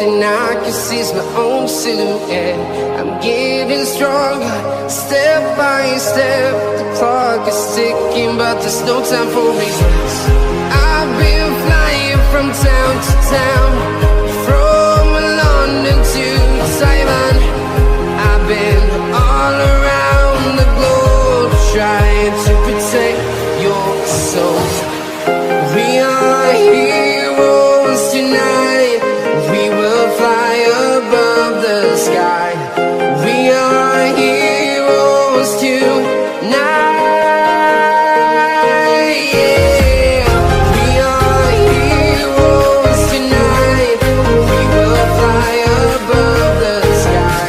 thing I can see is my own silhouette. I'm getting stronger, step by step. The clock is ticking, but there's no time for regrets. I've been flying from town to town, from London to Taiwan. I've been all around the globe, trying to protect your soul. We are heroes tonight. We will fly above the sky. We are heroes tonight. Yeah. We are heroes tonight. We will fly above the sky.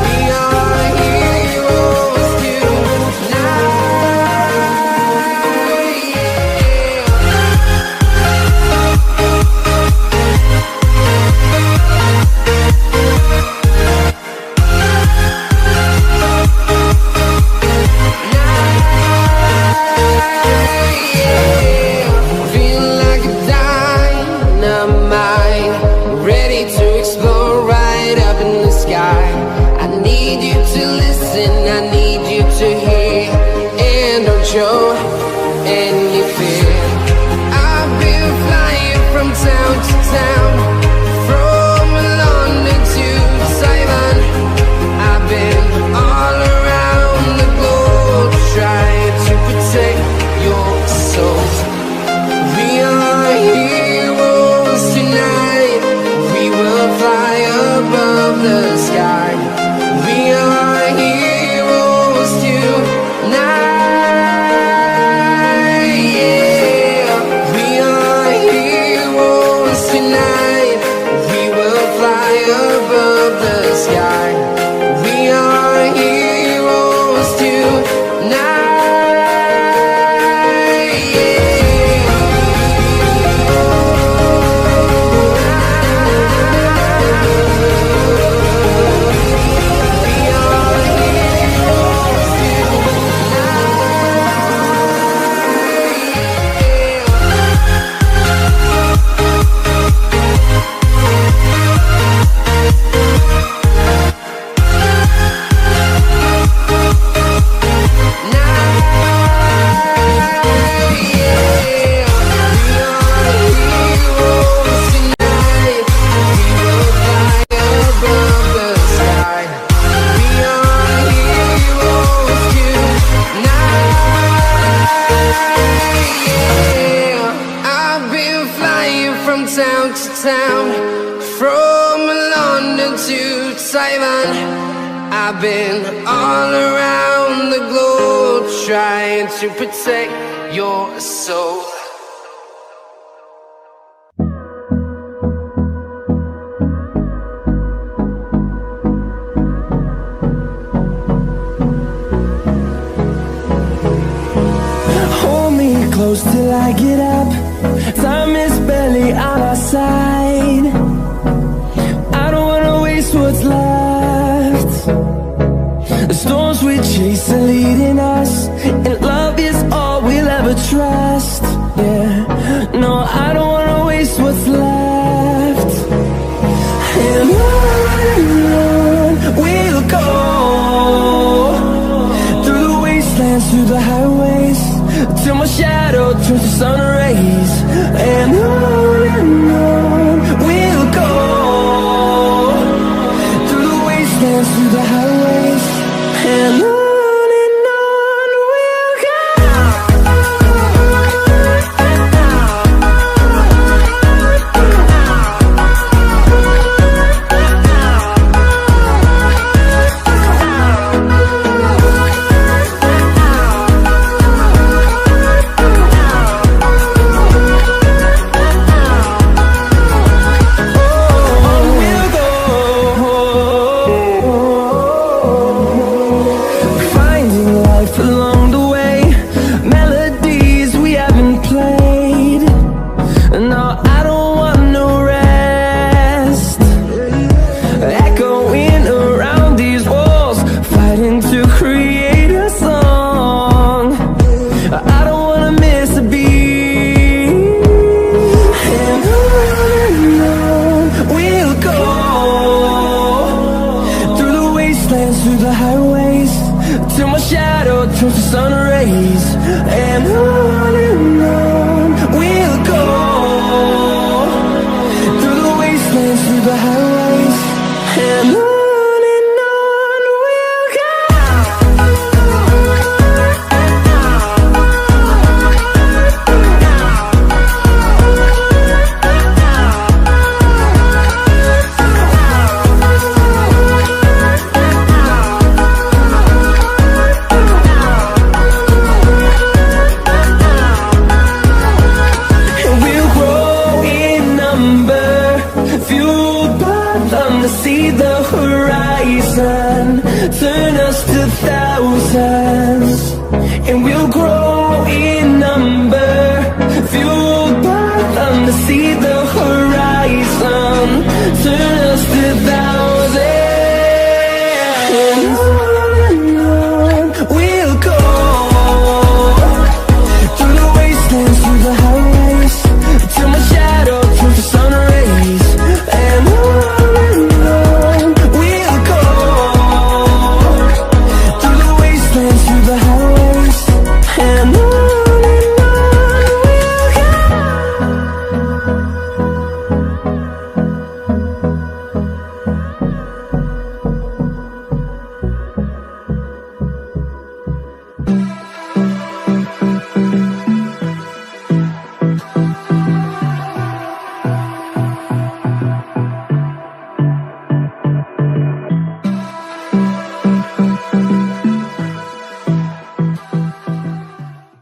We are heroes tonight. Feel like a dynamite, ready to explode right up in the sky. I need you to listen, I need you to hear, and don't show any fear. I've been flying from town to town, from London to Taiwan. I've been all around the globe, trying to protect your soul. We are heroes tonight. We will fly above the sky. We are heroes tonight. Yeah. We are heroes tonight. We will fly above the sky. We are heroes tonight. I've been all around the globe, trying to protect your soul. Hold me close till I get up. Time is barely on our side. I don't wanna waste what's left. The storms we chase are leading us, and love is all we'll ever trust. Yeah, no, I don't wanna waste what's left. And on we'll go, through the wastelands, through the highways, till my shadow turns to sun rays. And on we'll go, through the wastelands, through the highways, and on we'll go. see the horizon, turn us to thousands, and we'll grow in number, fueled by them to see the